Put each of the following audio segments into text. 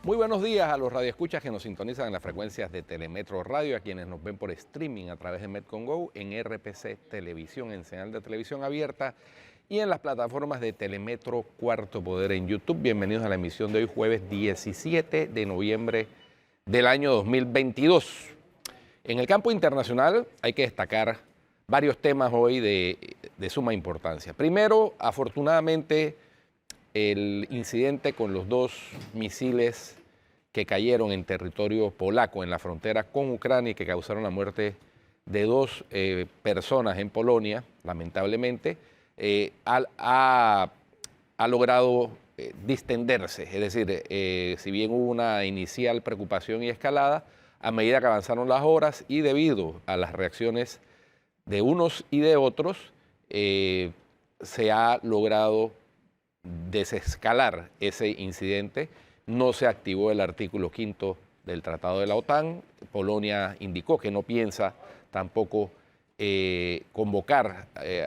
Muy buenos días a los radioescuchas que nos sintonizan en las frecuencias de Telemetro Radio, a quienes nos ven por streaming a través de Metcongo, en RPC Televisión, en señal de televisión abierta y en las plataformas de Telemetro Cuarto Poder en YouTube. Bienvenidos a la emisión de hoy, jueves 17 de noviembre del año 2022. En el campo internacional hay que destacar varios temas hoy de suma importancia. Primero, afortunadamente, el incidente con los dos misiles que cayeron en territorio polaco en la frontera con Ucrania y que causaron la muerte de dos personas en Polonia, lamentablemente, ha logrado distenderse. Es decir, si bien hubo una inicial preocupación y escalada, a medida que avanzaron las horas y debido a las reacciones de unos y de otros, se ha logrado desescalar ese incidente. No se activó el artículo 5 del Tratado de la OTAN. Polonia indicó que no piensa tampoco convocar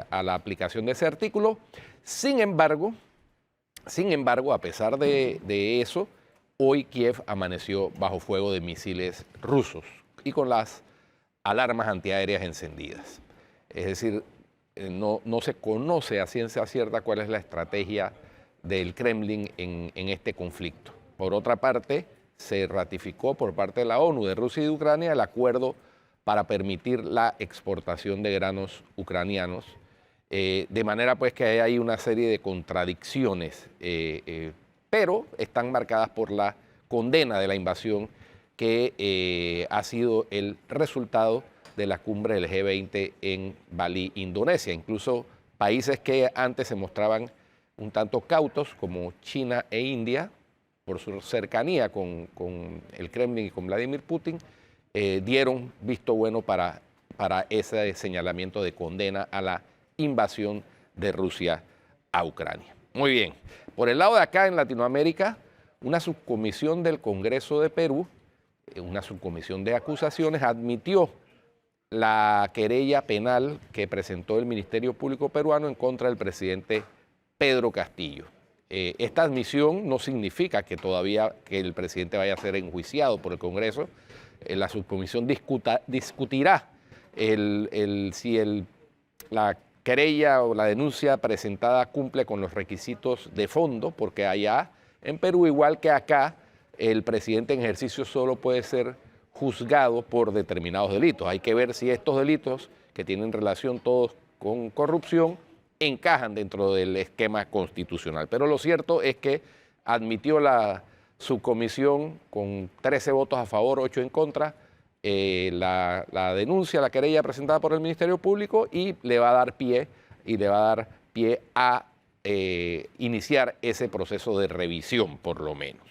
a la aplicación de ese artículo. Sin embargo, a pesar de eso, hoy Kiev amaneció bajo fuego de misiles rusos y con las alarmas antiaéreas encendidas. Es decir, no se conoce a ciencia cierta cuál es la estrategia del Kremlin en este conflicto. Por otra parte, se ratificó por parte de la ONU de Rusia y de Ucrania el acuerdo para permitir la exportación de granos ucranianos, de manera pues que hay ahí una serie de contradicciones, pero están marcadas por la condena de la invasión que ha sido el resultado de la cumbre del G20 en Bali, Indonesia. Incluso países que antes se mostraban un tanto cautos, como China e India, por su cercanía con el Kremlin y con Vladimir Putin, dieron visto bueno para ese señalamiento de condena a la invasión de Rusia a Ucrania. Muy bien. Por el lado de acá, en Latinoamérica, una subcomisión del Congreso de Perú, una subcomisión de acusaciones, admitió la querella penal que presentó el Ministerio Público peruano en contra del presidente Pedro Castillo. Esta admisión no significa que todavía que el presidente vaya a ser enjuiciado por el Congreso. La subcomisión discutirá si la querella o la denuncia presentada cumple con los requisitos de fondo, porque allá en Perú, igual que acá, el presidente en ejercicio solo puede ser juzgado por determinados delitos. Hay que ver si estos delitos, que tienen relación todos con corrupción, encajan dentro del esquema constitucional. Pero lo cierto es que admitió la subcomisión con 13 votos a favor, 8 en contra, la denuncia, la querella presentada por el Ministerio Público y le va a dar pie a iniciar ese proceso de revisión, por lo menos.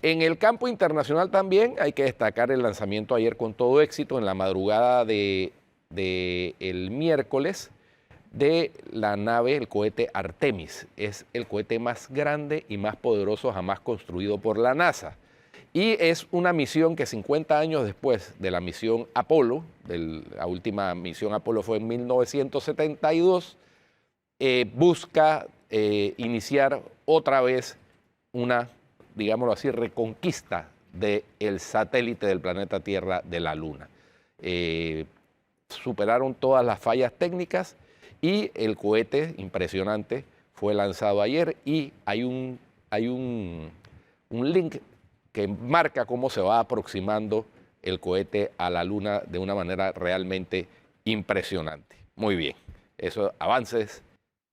En el campo internacional también hay que destacar el lanzamiento ayer con todo éxito en la madrugada del miércoles de la nave, el cohete Artemis. Es el cohete más grande y más poderoso jamás construido por la NASA. Y es una misión que 50 años después de la misión Apolo, la última misión Apolo fue en 1972, busca iniciar otra vez una, digámoslo así, reconquista del satélite del planeta Tierra de la Luna. Superaron todas las fallas técnicas y el cohete, impresionante, fue lanzado ayer y hay un link que marca cómo se va aproximando el cohete a la Luna de una manera realmente impresionante. Muy bien, esos avances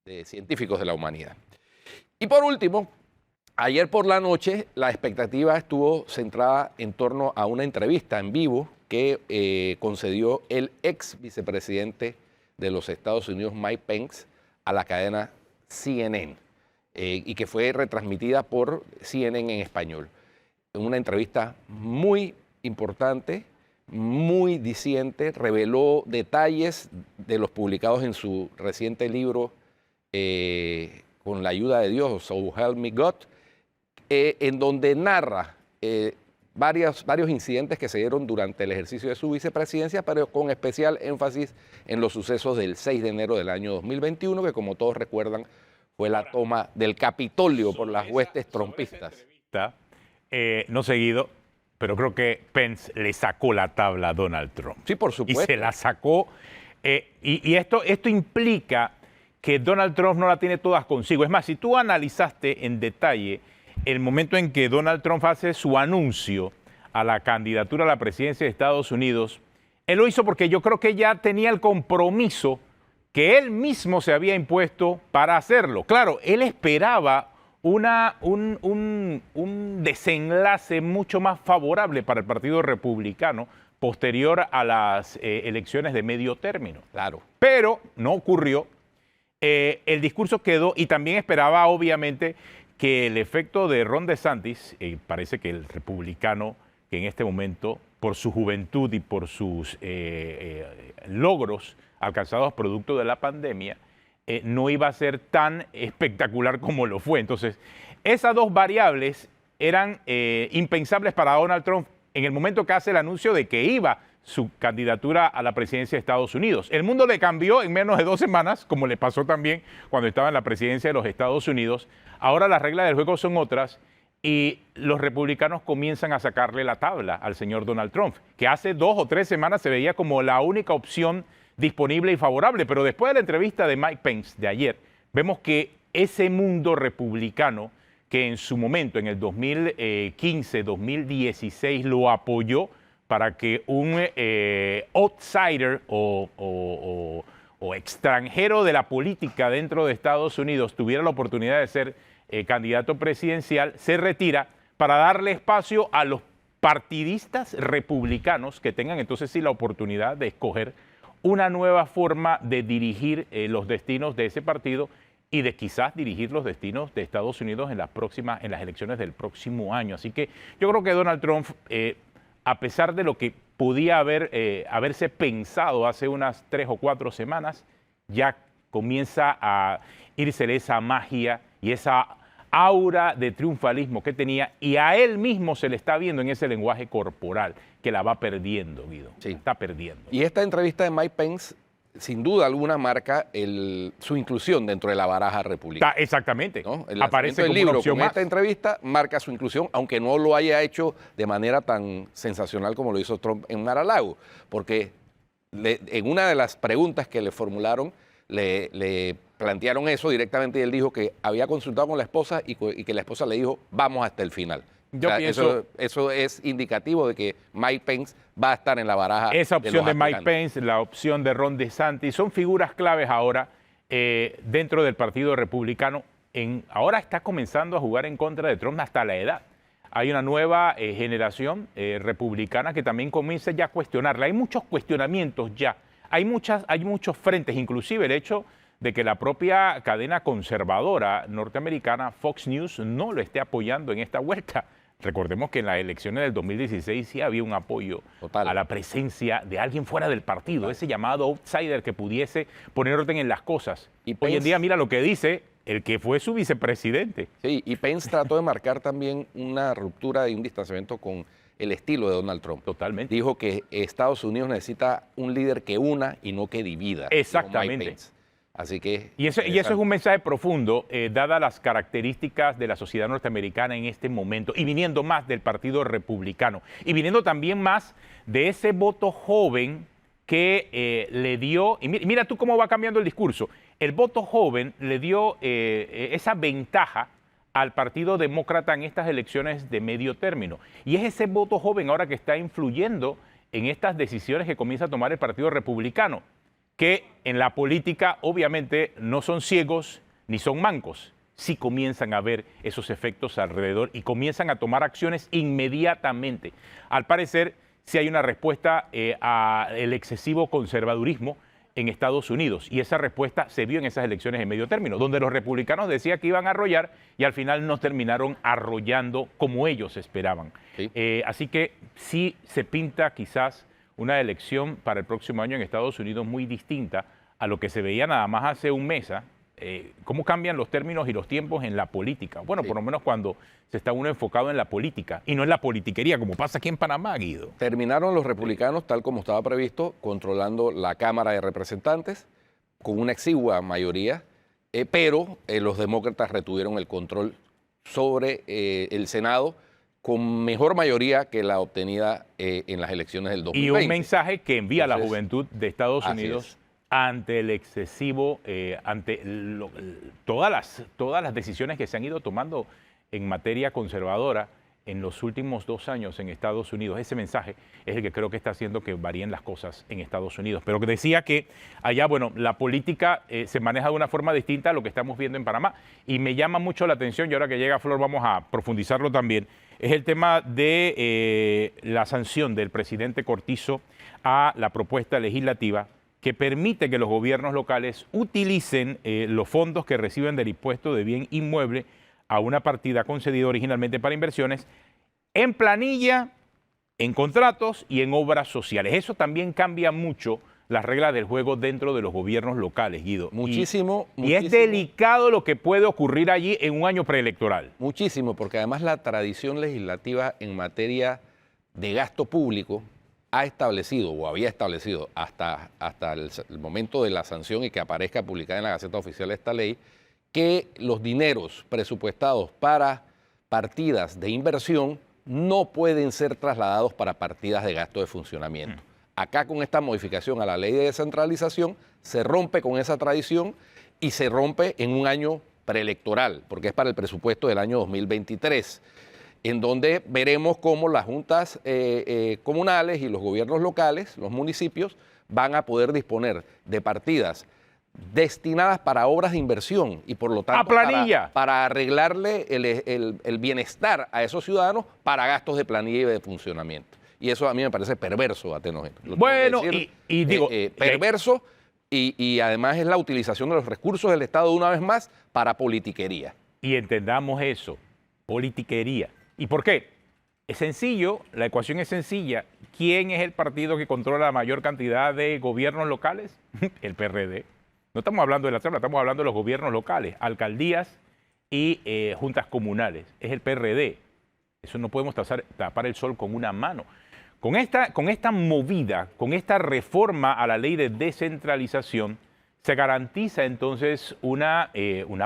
de científicos de la humanidad. Y por último, ayer por la noche la expectativa estuvo centrada en torno a una entrevista en vivo que concedió el ex vicepresidente de los Estados Unidos, Mike Pence, a la cadena CNN y que fue retransmitida por CNN en español. Una entrevista muy importante, muy diciente, reveló detalles de los publicados en su reciente libro Con la ayuda de Dios, So Help Me God, en donde narra varios incidentes que se dieron durante el ejercicio de su vicepresidencia, pero con especial énfasis en los sucesos del 6 de enero del año 2021, que como todos recuerdan fue la toma del Capitolio por las huestes trompistas. no seguido, pero creo que Pence le sacó la tabla a Donald Trump. Sí, por supuesto. Y se la sacó. Y esto implica que Donald Trump no la tiene todas consigo. Es más, si tú analizaste en detalle el momento en que Donald Trump hace su anuncio a la candidatura a la presidencia de Estados Unidos, él lo hizo porque yo creo que ya tenía el compromiso que él mismo se había impuesto para hacerlo. Claro, él esperaba un desenlace mucho más favorable para el Partido Republicano posterior a las elecciones de medio término. Claro. Pero no ocurrió. El discurso quedó y también esperaba, obviamente, que el efecto de Ron DeSantis, parece que el republicano que en este momento, por su juventud y por sus logros alcanzados producto de la pandemia, no iba a ser tan espectacular como lo fue. Entonces, esas dos variables eran impensables para Donald Trump en el momento que hace el anuncio de que iba su candidatura a la presidencia de Estados Unidos. El mundo le cambió en menos de 2 semanas, como le pasó también cuando estaba en la presidencia de los Estados Unidos. Ahora las reglas del juego son otras y los republicanos comienzan a sacarle la tabla al señor Donald Trump, que hace 2 o 3 semanas se veía como la única opción disponible y favorable, pero después de la entrevista de Mike Pence de ayer, vemos que ese mundo republicano que en su momento, en el 2015, 2016, lo apoyó para que un outsider o extranjero de la política dentro de Estados Unidos tuviera la oportunidad de ser candidato presidencial, se retira para darle espacio a los partidistas republicanos que tengan entonces sí la oportunidad de escoger una nueva forma de dirigir los destinos de ese partido y de quizás dirigir los destinos de Estados Unidos en las elecciones del próximo año. Así que yo creo que Donald Trump, a pesar de lo que podía haberse pensado hace unas 3 o 4 semanas, ya comienza a irse esa magia y esa aura de triunfalismo que tenía, y a él mismo se le está viendo en ese lenguaje corporal que la va perdiendo, Guido. Sí. Está perdiendo. Y esta entrevista de Mike Pence, sin duda alguna, marca su inclusión dentro de la baraja republicana. Exactamente. ¿No? El aparece lanzamiento del como libro una opción con más. esta entrevista marca su inclusión, aunque no lo haya hecho de manera tan sensacional como lo hizo Trump en Mar-a-Lago, porque en una de las preguntas que le formularon, le plantearon eso directamente y él dijo que había consultado con la esposa y que la esposa le dijo, vamos hasta el final. Yo pienso, eso es indicativo de que Mike Pence va a estar en la baraja. Esa opción de Mike Pence, la opción de Ron DeSantis, son figuras claves ahora dentro del Partido Republicano. Ahora está comenzando a jugar en contra de Trump hasta la edad. Hay una nueva generación republicana que también comienza ya a cuestionarla. Hay muchos cuestionamientos ya. Hay muchos frentes, inclusive el hecho de que la propia cadena conservadora norteamericana, Fox News, no lo esté apoyando en esta vuelta. Recordemos que en las elecciones del 2016 sí había un apoyo total a la presencia de alguien fuera del partido, total, ese llamado outsider que pudiese poner orden en las cosas. Y Pence, hoy en día mira lo que dice el que fue su vicepresidente. Sí, y Pence trató de marcar también una ruptura y un distanciamiento con el estilo de Donald Trump. Totalmente. Dijo que Estados Unidos necesita un líder que una y no que divida. Exactamente. Así que... Y eso es un mensaje profundo, dadas las características de la sociedad norteamericana en este momento, y viniendo más del Partido Republicano, y viniendo también más de ese voto joven que le dio... Y mira tú cómo va cambiando el discurso. El voto joven le dio esa ventaja al Partido Demócrata en estas elecciones de medio término. Y es ese voto joven ahora que está influyendo en estas decisiones que comienza a tomar el Partido Republicano, que en la política obviamente no son ciegos ni son mancos. Sí comienzan a ver esos efectos alrededor y comienzan a tomar acciones inmediatamente. Al parecer, sí hay una respuesta al excesivo conservadurismo en Estados Unidos, y esa respuesta se vio en esas elecciones de medio término, donde los republicanos decían que iban a arrollar y al final nos terminaron arrollando como ellos esperaban. Sí. Así que sí se pinta quizás una elección para el próximo año en Estados Unidos muy distinta a lo que se veía nada más hace un mes. ¿Cómo cambian los términos y los tiempos en la política? Bueno, sí, por lo menos cuando se está uno enfocado en la política y no en la politiquería, como pasa aquí en Panamá, Guido. Terminaron los republicanos, tal como estaba previsto, controlando la Cámara de Representantes con una exigua mayoría, pero los demócratas retuvieron el control sobre el Senado, con mejor mayoría que la obtenida en las elecciones del 2020. Y un mensaje que envía a la Entonces, juventud de Estados así Unidos es. ante el excesivo, todas las decisiones que se han ido tomando en materia conservadora en los últimos 2 años en Estados Unidos. Ese mensaje es el que creo que está haciendo que varíen las cosas en Estados Unidos. Pero que decía que allá, bueno, la política se maneja de una forma distinta a lo que estamos viendo en Panamá. Y me llama mucho la atención, y ahora que llega Flor vamos a profundizarlo también, es el tema de la sanción del presidente Cortizo a la propuesta legislativa que permite que los gobiernos locales utilicen los fondos que reciben del impuesto de bien inmueble a una partida concedida originalmente para inversiones en planilla, en contratos y en obras sociales. Eso también cambia mucho las reglas del juego dentro de los gobiernos locales, Guido. Muchísimo. Y es delicado lo que puede ocurrir allí en un año preelectoral. Muchísimo, porque además la tradición legislativa en materia de gasto público ha establecido o había establecido hasta el momento de la sanción y que aparezca publicada en la Gaceta Oficial esta ley, que los dineros presupuestados para partidas de inversión no pueden ser trasladados para partidas de gasto de funcionamiento. Acá con esta modificación a la ley de descentralización se rompe con esa tradición y se rompe en un año preelectoral, porque es para el presupuesto del año 2023, en donde veremos cómo las juntas comunales y los gobiernos locales, los municipios, van a poder disponer de partidas destinadas para obras de inversión y por lo tanto para arreglarle el bienestar a esos ciudadanos para gastos de planilla y de funcionamiento. Y eso a mí me parece perverso, Atenógeno. Bueno, perverso y además es la utilización de los recursos del Estado una vez más para politiquería. Y entendamos eso, politiquería. ¿Y por qué? Es sencillo, la ecuación es sencilla. ¿Quién es el partido que controla la mayor cantidad de gobiernos locales? El PRD. No estamos hablando de la Asamblea, estamos hablando de los gobiernos locales, alcaldías y juntas comunales. Es el PRD. Eso no podemos tapar el sol con una mano. Con esta movida, con esta reforma a la ley de descentralización, se garantiza entonces una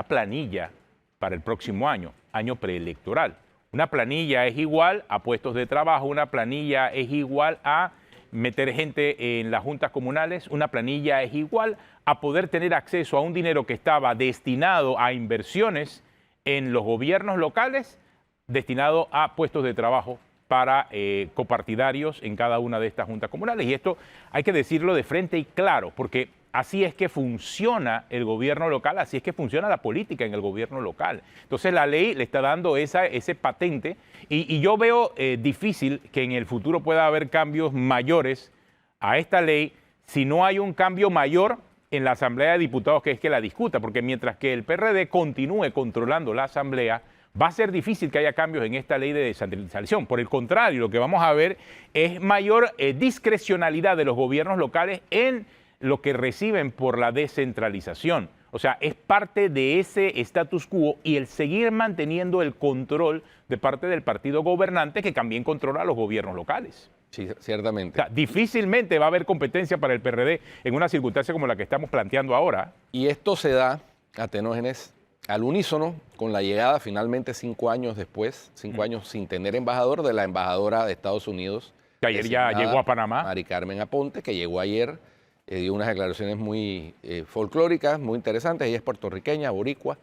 planilla para el próximo año preelectoral. Una planilla es igual a puestos de trabajo, una planilla es igual a meter gente en las juntas comunales, una planilla es igual a poder tener acceso a un dinero que estaba destinado a inversiones en los gobiernos locales, destinado a puestos de trabajo para copartidarios en cada una de estas juntas comunales. Y esto hay que decirlo de frente y claro, porque así es que funciona el gobierno local, así es que funciona la política en el gobierno local. Entonces la ley le está dando ese patente y yo veo difícil que en el futuro pueda haber cambios mayores a esta ley si no hay un cambio mayor en la Asamblea de Diputados que es que la discuta, porque mientras que el PRD continúe controlando la Asamblea, va a ser difícil que haya cambios en esta ley de descentralización. Por el contrario, lo que vamos a ver es mayor discrecionalidad de los gobiernos locales en lo que reciben por la descentralización. O sea, es parte de ese status quo y el seguir manteniendo el control de parte del partido gobernante que también controla a los gobiernos locales. Sí, ciertamente. O sea, difícilmente va a haber competencia para el PRD en una circunstancia como la que estamos planteando ahora. Y esto se da, Atenógenes, al unísono con la llegada finalmente 5 años después, 5 años sin tener embajador, de la embajadora de Estados Unidos. Que ayer ya llegó a Panamá. Mari Carmen Aponte, que llegó ayer, dio unas declaraciones muy folclóricas, muy interesantes. Ella es puertorriqueña, boricua,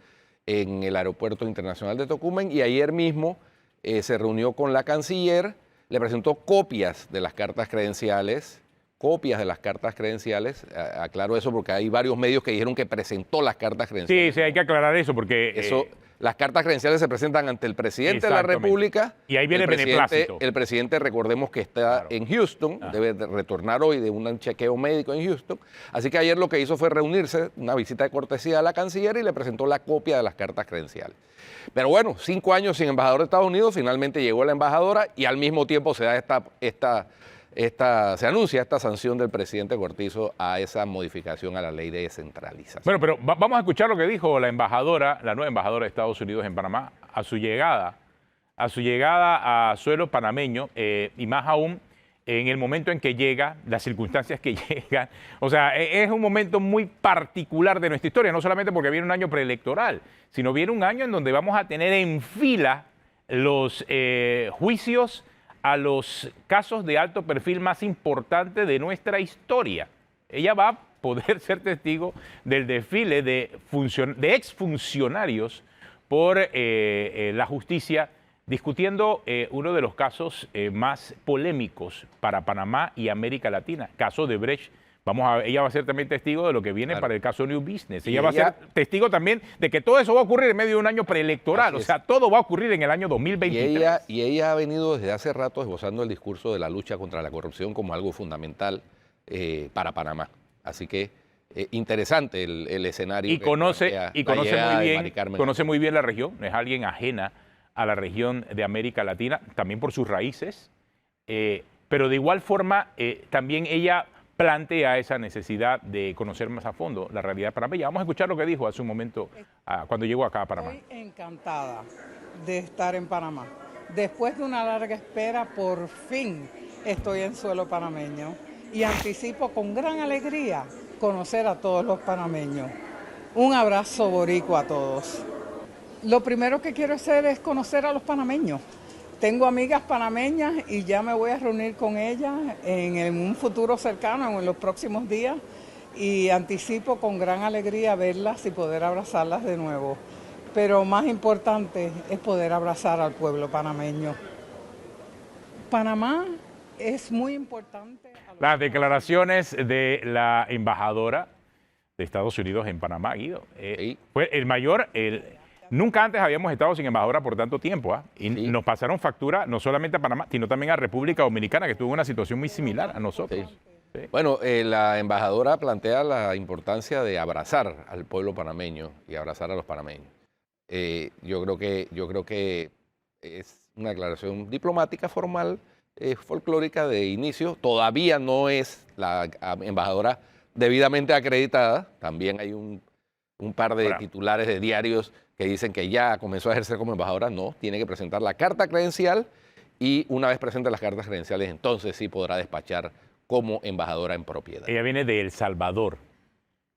en el Aeropuerto Internacional de Tocumen y ayer mismo se reunió con la canciller, le presentó copias de las cartas credenciales, aclaro eso porque hay varios medios que dijeron que presentó las cartas credenciales. Sí, hay que aclarar eso porque... Las cartas credenciales se presentan ante el presidente de la República. Y ahí viene el beneplácito. El presidente, recordemos que está en Houston, debe de retornar hoy de un chequeo médico en Houston. Así que ayer lo que hizo fue reunirse, una visita de cortesía a la canciller y le presentó la copia de las cartas credenciales. Pero bueno, 5 años sin embajador de Estados Unidos, finalmente llegó la embajadora y al mismo tiempo se da se anuncia esta sanción del presidente Cortizo a esa modificación a la ley de descentralización. Bueno, pero vamos a escuchar lo que dijo la embajadora, la nueva embajadora de Estados Unidos en Panamá, a su llegada a suelo panameño y más aún en el momento en que llega, las circunstancias que llegan. O sea, es un momento muy particular de nuestra historia, no solamente porque viene un año preelectoral, sino viene un año en donde vamos a tener en fila los juicios a los casos de alto perfil más importantes de nuestra historia. Ella va a poder ser testigo del desfile de exfuncionarios por la justicia discutiendo uno de los casos más polémicos para Panamá y América Latina, caso de Brecht. Ella va a ser también testigo de lo que viene para el caso New Business. Ella va a ser testigo también de que todo eso va a ocurrir en medio de un año preelectoral. O sea, todo va a ocurrir en el año 2023. Y ella ha venido desde hace rato esbozando el discurso de la lucha contra la corrupción como algo fundamental para Panamá. Así que interesante el escenario. Y conoce muy bien la región. Es alguien ajena a la región de América Latina, también por sus raíces. Pero de igual forma, también ella plantea esa necesidad de conocer más a fondo la realidad panameña. Vamos a escuchar lo que dijo hace un momento cuando llegó acá a Panamá. Estoy encantada de estar en Panamá. Después de una larga espera, por fin estoy en suelo panameño y anticipo con gran alegría conocer a todos los panameños. Un abrazo boricua a todos. Lo primero que quiero hacer es conocer a los panameños. Tengo amigas panameñas y ya me voy a reunir con ellas en un futuro cercano, en los próximos días, y anticipo con gran alegría verlas y poder abrazarlas de nuevo. Pero más importante es poder abrazar al pueblo panameño. Panamá es muy importante. Las declaraciones de la embajadora de Estados Unidos en Panamá, Guido. Fue el mayor... Nunca antes habíamos estado sin embajadora por tanto tiempo, y nos pasaron factura no solamente a Panamá, sino también a República Dominicana, que tuvo una situación muy similar a nosotros. Sí. Bueno, la embajadora plantea la importancia de abrazar al pueblo panameño y abrazar a los panameños. Yo creo que es una declaración diplomática formal, folclórica de inicio. Todavía no es la embajadora debidamente acreditada. También hay un par de titulares de diarios que dicen que ya comenzó a ejercer como embajadora. No, tiene que presentar la carta credencial y una vez presente las cartas credenciales, entonces sí podrá despachar como embajadora en propiedad. Ella viene de El Salvador,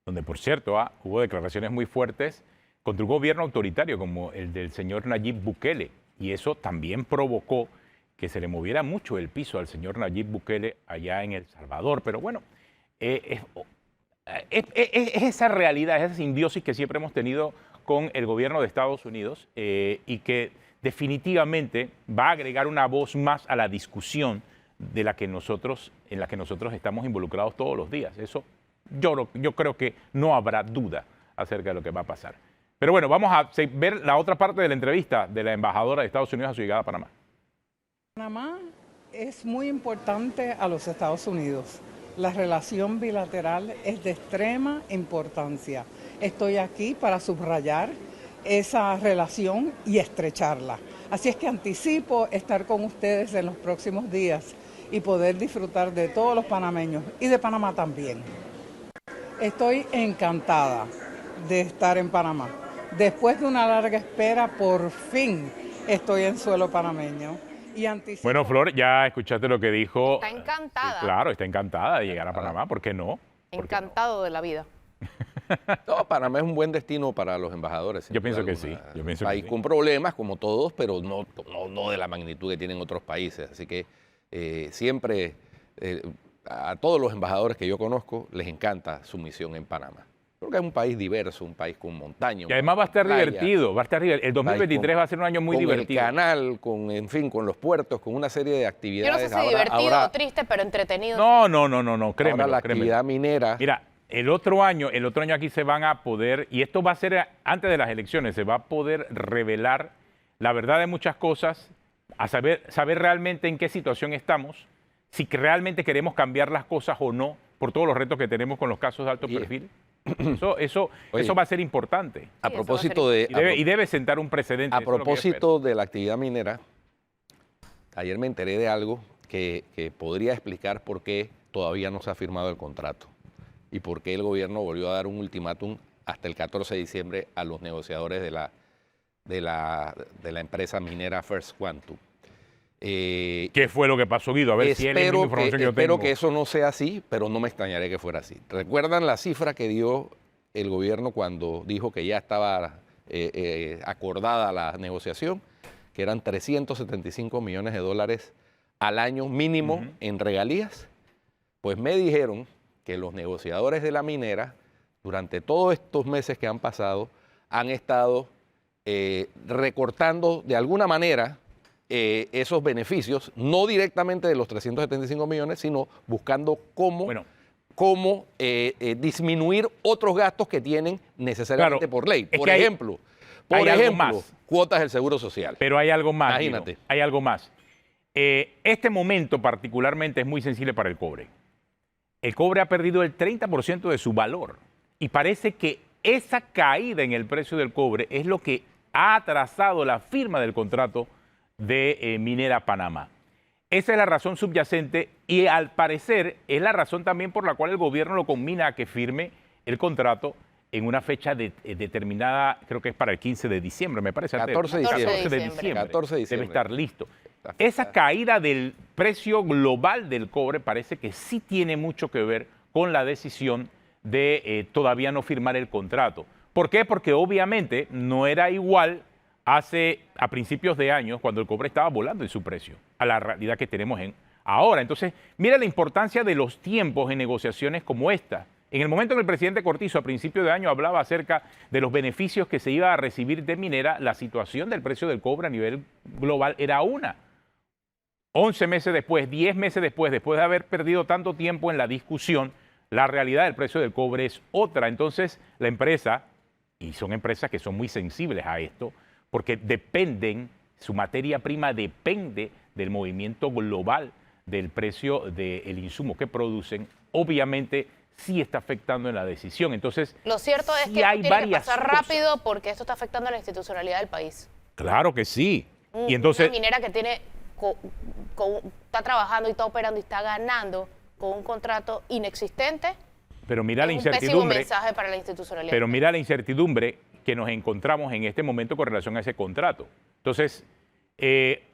donde por cierto hubo declaraciones muy fuertes contra un gobierno autoritario como el del señor Nayib Bukele, y eso también provocó que se le moviera mucho el piso al señor Nayib Bukele allá en El Salvador. Pero bueno, es esa realidad, es esa simbiosis que siempre hemos tenido con el gobierno de Estados Unidos y que definitivamente va a agregar una voz más a la discusión en la que nosotros estamos involucrados todos los días. Eso yo creo que no habrá duda acerca de lo que va a pasar. Pero bueno, vamos a ver la otra parte de la entrevista de la embajadora de Estados Unidos a su llegada a Panamá. Panamá es muy importante a los Estados Unidos. La relación bilateral es de extrema importancia. Estoy aquí para subrayar esa relación y estrecharla. Así es que anticipo estar con ustedes en los próximos días y poder disfrutar de todos los panameños y de Panamá también. Estoy encantada de estar en Panamá. Después de una larga espera, por fin estoy en suelo panameño. Bueno, Flor, ya escuchaste lo que dijo. Está encantada. Claro, está encantada de llegar a Panamá. ¿Por qué no? Encantado de la vida. No, Panamá es un buen destino para los embajadores. Yo pienso que sí. País con problemas, como todos, pero no de la magnitud que tienen otros países. Así que siempre a todos los embajadores que yo conozco les encanta su misión en Panamá. Creo que es un país diverso, un país con montaña. Y además va a estar divertido, El 2023 va a ser un año muy divertido. Con el canal, con los puertos, con una serie de actividades. Yo no sé si divertido o triste, pero entretenido. No, créemelo. Ahora la actividad minera. Mira, el otro año aquí se van a poder, y esto va a ser antes de las elecciones, se va a poder revelar la verdad de muchas cosas, a saber realmente en qué situación estamos, si realmente queremos cambiar las cosas o no, por todos los retos que tenemos con los casos de alto perfil. Eso va a ser importante. A propósito de... Y debe sentar un precedente. A propósito de la actividad minera, ayer me enteré de algo que podría explicar por qué todavía no se ha firmado el contrato y por qué el gobierno volvió a dar un ultimátum hasta el 14 de diciembre a los negociadores de la empresa minera First Quantum. ¿Qué fue lo que pasó, Guido? A ver si es la misma información que yo tengo. Espero que eso no sea así, pero no me extrañaría que fuera así. ¿Recuerdan la cifra que dio el gobierno cuando dijo que ya estaba acordada la negociación? que eran 375 millones de dólares al año mínimo en regalías, pues me dijeron que los negociadores de la minera, durante todos estos meses que han pasado, han estado recortando de alguna manera esos beneficios, no directamente de los 375 millones, sino buscando cómo disminuir otros gastos que tienen necesariamente por ley. Por ejemplo, cuotas del Seguro Social. Pero hay algo más. Imagínate. Dino, hay algo más. Este momento particularmente es muy sensible para el cobre. El cobre ha perdido el 30% de su valor y parece que esa caída en el precio del cobre es lo que ha atrasado la firma del contrato de Minera Panamá. Esa es la razón subyacente y al parecer es la razón también por la cual el gobierno lo combina a que firme el contrato en una fecha determinada, creo que es para el 15 de diciembre, me parece. 14 de diciembre. 14 de diciembre. Debe estar listo. Esa caída del precio global del cobre parece que sí tiene mucho que ver con la decisión de todavía no firmar el contrato. ¿Por qué? Porque obviamente no era igual a principios de años, cuando el cobre estaba volando en su precio, a la realidad que tenemos ahora. Entonces, mira la importancia de los tiempos en negociaciones como esta. En el momento que el presidente Cortizo a principios de año hablaba acerca de los beneficios que se iba a recibir de minera, la situación del precio del cobre a nivel global era una. 11 meses después, 10 meses después de haber perdido tanto tiempo en la discusión, la realidad del precio del cobre es otra. Entonces, la empresa, y son empresas que son muy sensibles a esto, porque su materia prima depende del movimiento global del precio del insumo que producen, obviamente sí está afectando en la decisión. Entonces, lo cierto es que hay tiene que varias pasar cosas. rápido porque esto está afectando a la institucionalidad del país. Claro que sí. Y entonces, una minera que tiene está trabajando y está operando y está ganando con un contrato inexistente. pero mira la Es un pésimo incertidumbre. mensaje para la institucionalidad. Pero mira la incertidumbre que nos encontramos en este momento con relación a ese contrato. Entonces,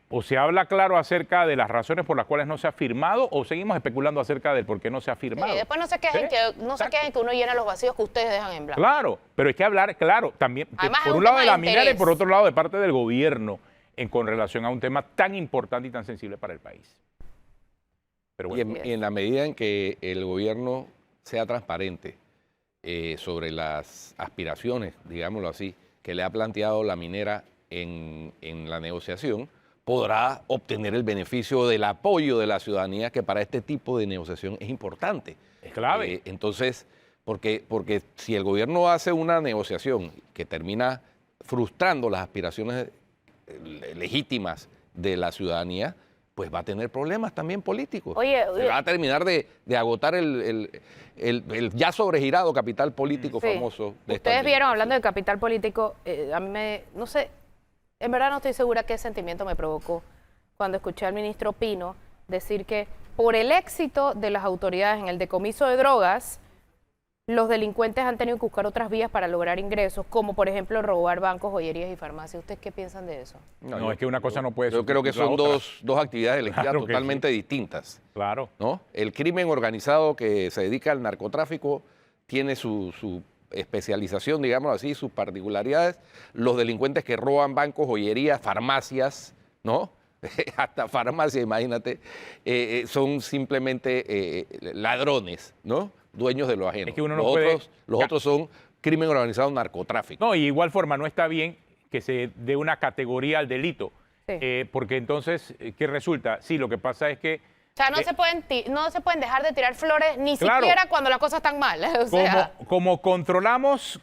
o se habla claro acerca de las razones por las cuales no se ha firmado o seguimos especulando acerca del por qué no se ha firmado. Sí, después no se quejen, que uno llena los vacíos que ustedes dejan en blanco. Claro, pero hay que hablar, claro, también Además, por es un un lado tema de de la minera y interés. por otro lado de parte del gobierno con relación a un tema tan importante y tan sensible para el país. Pero bueno. Y en la medida en que el gobierno sea transparente sobre las aspiraciones, digámoslo así, que le ha planteado la minera en la negociación, podrá obtener el beneficio del apoyo de la ciudadanía, que para este tipo de negociación es importante. Es clave. Entonces, porque si el gobierno hace una negociación que termina frustrando las aspiraciones legítimas de la ciudadanía, pues va a tener problemas también políticos. Se va a terminar de agotar el ya sobregirado capital político famoso. Ustedes vieron, hablando de capital político, a mí no sé, en verdad no estoy segura qué sentimiento me provocó cuando escuché al ministro Pino decir que por el éxito de las autoridades en el decomiso de drogas, los delincuentes han tenido que buscar otras vías para lograr ingresos, como por ejemplo robar bancos, joyerías y farmacias. ¿Ustedes qué piensan de eso? No, es que una cosa no puede ser. Yo creo que son dos actividades delictivas Claro que totalmente distintas. Claro. ¿No? El crimen organizado que se dedica al narcotráfico tiene su especialización, digamos así, sus particularidades. Los delincuentes que roban bancos, joyerías, farmacias, ¿no? Hasta farmacias, imagínate, son simplemente ladrones, ¿no? Dueños de lo ajeno. Es que uno no los otros son crimen organizado, narcotráfico. No, y de igual forma no está bien que se dé una categoría al delito, porque entonces, ¿qué resulta? Sí, lo que pasa es que... O sea, no se pueden dejar de tirar flores ni siquiera cuando las cosas están mal. O sea, como controlamos,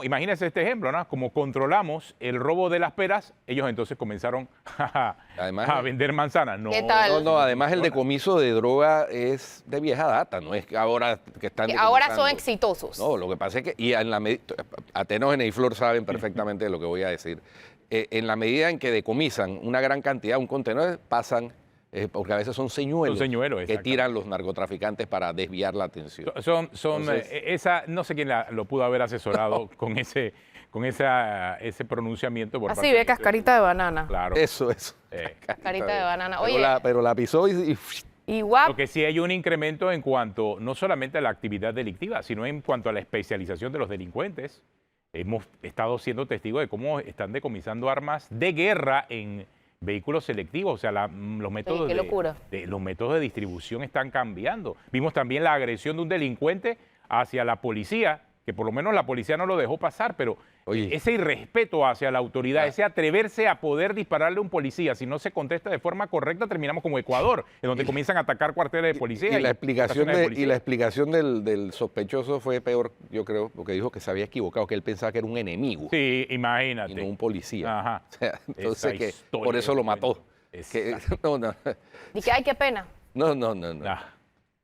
imagínense este ejemplo, ¿no? Como controlamos el robo de las peras, ellos entonces comenzaron a vender manzanas. No, ¿qué tal? No, además el decomiso de droga es de vieja data, no es que ahora que están ahora decomisando. son exitosos. No, lo que pasa es que, y en Atenógenes y Flor saben perfectamente lo que voy a decir, en la medida en que decomisan una gran cantidad, un contenedor, pasan... porque a veces son señuelos que tiran los narcotraficantes para desviar la atención. No sé quién lo pudo haber asesorado con ese pronunciamiento. Así ve, cascarita de banana. Claro. Eso. Cascarita de banana. Oye, pero la pisó y guap. Lo que sí hay un incremento en cuanto no solamente a la actividad delictiva, sino en cuanto a la especialización de los delincuentes. hemos estado siendo testigos de cómo están decomisando armas de guerra en vehículos selectivos, o sea, los métodos qué locura. los métodos de distribución están cambiando. Vimos también la agresión de un delincuente hacia la policía, que por lo menos la policía no lo dejó pasar, pero Oye. ese irrespeto hacia la autoridad, ese atreverse a poder dispararle a un policía, si no se contesta de forma correcta, terminamos como Ecuador, en donde comienzan a atacar cuarteles de policía. Y la explicación, estaciones de policía. y la explicación del sospechoso fue peor, yo creo, porque dijo que se había equivocado, que él pensaba que era un enemigo Sí, imagínate. y no un policía. Ajá. O sea, entonces Esa que historia por eso que lo te mató. cuento. Que, no, no, Y que, ay, qué pena. no. Ah,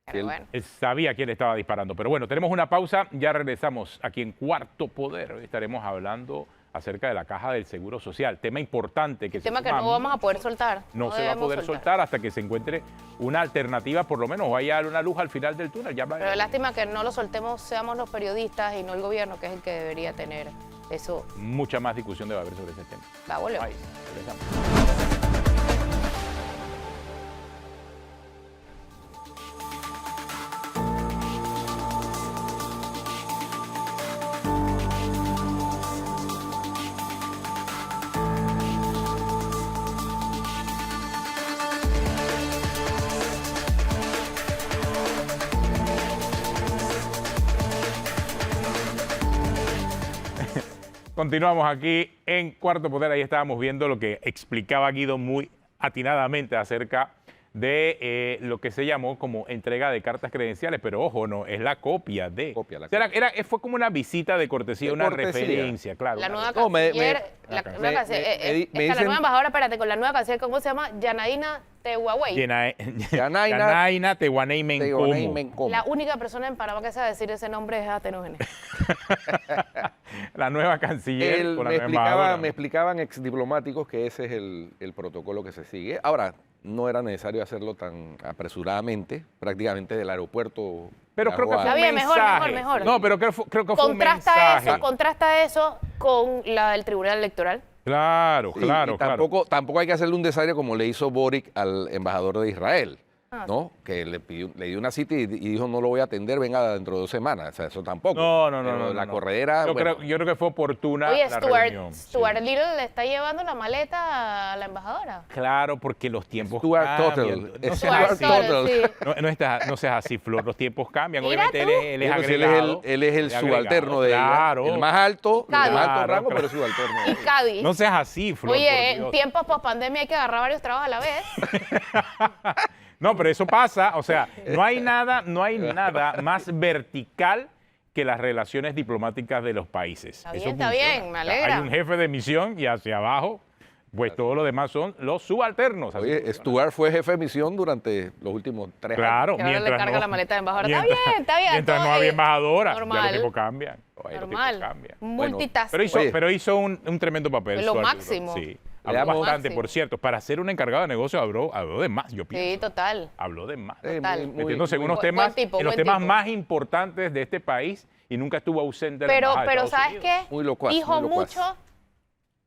Pero Él- bueno. él sabía quién estaba disparando. Pero bueno, tenemos una pausa, ya regresamos aquí en Cuarto Poder. Hoy estaremos hablando acerca de la Caja del Seguro Social, tema importante que Tema se que suma no vamos a poder soltar. no se va a debemos poder soltar hasta que se encuentre una alternativa, por lo menos vaya una luz al final del túnel. Ya Pero lástima que no lo soltemos, seamos los periodistas y no el gobierno, que es el que debería tener eso. mucha más discusión debe haber sobre ese tema. Va a volver. Ahí, regresamos. Continuamos aquí en Cuarto Poder. Ahí estábamos viendo lo que explicaba Guido muy atinadamente acerca de lo que se llamó como entrega de cartas credenciales, pero ojo, no, es la copia de. Copia, la O sea, fue como una visita de cortesía, De una cortesía. referencia, claro. La nueva No, canciller, la me- nueva canciller, me la dicen- nueva embajadora, espérate, con la nueva canciller, ¿cómo se llama? Yanaína Tehuawei. Yanaina Tehuaney Tehuaney Mencomo. Mencomo. La única persona en Panamá que sabe decir ese nombre es Atenógenes. La nueva canciller con la nueva embajadora. Me explicaban exdiplomáticos que ese es el protocolo que se sigue. Ahora, no era necesario hacerlo tan apresuradamente, prácticamente del aeropuerto. Pero creo que viajó fue a- un Está bien, mejor, mensaje. mejor. No, pero creo que fue un mensaje. Contrasta eso con la del Tribunal Electoral. Sí, Claro, claro, y claro. tampoco hay que hacerle un desaire como le hizo Boric al embajador de Israel, Ah. ¿no? Que le dio una cita y dijo no lo voy a atender, venga dentro de 2 semanas. O sea, eso tampoco. No. Pero la no. corredera. Yo, bueno, yo creo que fue oportuna Oye, la reunión. Stuart sí. Little le está llevando la maleta a la embajadora. Claro, porque los tiempos Stuart cambian. Tuttle. No Stuart seas así. Tuttle. sí. No seas así, Flor. Los tiempos cambian. Mira Obviamente tú. él es bueno, si agregado. él es el él es subalterno agregado, de claro. ella. El más alto, Cádiz. el más alto Claro, rango, claro. pero es subalterno. de Y ella. Cádiz. No seas así, Flor. Oye, por en Dios. tiempos post pandemia hay que agarrar varios trabajos a la vez. No, pero eso pasa, o sea, no hay nada más vertical que las relaciones diplomáticas de los países. Está Eso bien, está funciona. bien, me alegra. Hay un jefe de misión y hacia abajo, pues todo lo demás son los subalternos. así Oye, funciona. Stuart fue jefe de misión durante los últimos 3 años. Claro, Que ahora le mientras carga no, la maleta de embajadora. Está bien. Mientras todo no había bien. embajadora, ya los Normal. tiempos cambian. Los tiempos Normal. cambian. Multitasking. Pero Oye. hizo un tremendo papel. Lo Stuart Little. máximo. Sí, Le habló damos- bastante, Máximo. por cierto. Para ser un encargado de negocio habló de más, yo Sí, pienso. total. Habló de más. Total. Metiéndose en unos buen temas, tipo, en los buen temas tipo. más importantes de este país y nunca estuvo ausente de la Pero embajada de Estados ¿sabes Unidos. qué? Muy locuaz, Dijo muy locuaz. mucho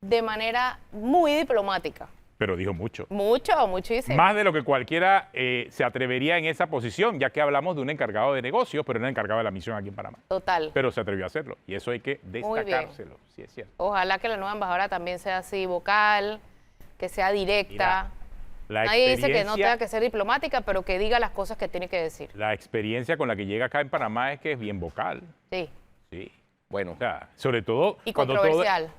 de manera muy diplomática. Pero dijo mucho. Muchísimo. Más de lo que cualquiera se atrevería en esa posición, ya que hablamos de un encargado de negocios, pero un encargado de la misión aquí en Panamá. Total. Pero se atrevió a hacerlo y eso hay que Muy bien. destacárselo. Sí, es cierto. Ojalá que la nueva embajadora también sea así vocal, que sea directa. La Nadie dice que no experiencia- tenga que ser diplomática, pero que diga las cosas que tiene que decir. La experiencia con la que llega acá en Panamá es que es bien vocal. Sí. Sí. Bueno, O sea, sobre todo Y cuando controversial.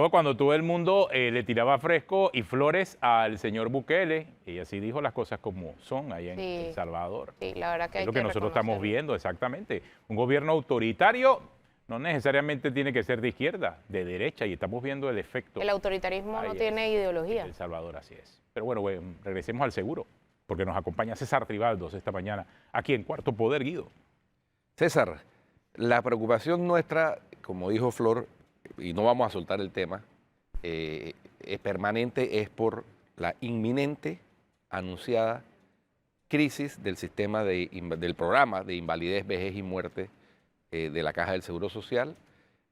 cuando todo el mundo le tiraba fresco y flores al señor Bukele, y así dijo las cosas como son allá en Sí. El Salvador. Sí, la verdad que Es hay lo que nosotros estamos reconocerlo. viendo, exactamente. Un gobierno autoritario no necesariamente tiene que ser de izquierda, de derecha, y estamos viendo el efecto. El autoritarismo Ahí no es. tiene ideología. El Salvador, así es. Pero bueno, regresemos al seguro, porque nos acompaña César Tribaldos esta mañana, aquí en Cuarto Poder, Guido. César, la preocupación nuestra, como dijo Flor, y no vamos a soltar el tema, es permanente, es por la inminente, anunciada crisis del sistema del programa de invalidez, vejez y muerte de la Caja del Seguro Social,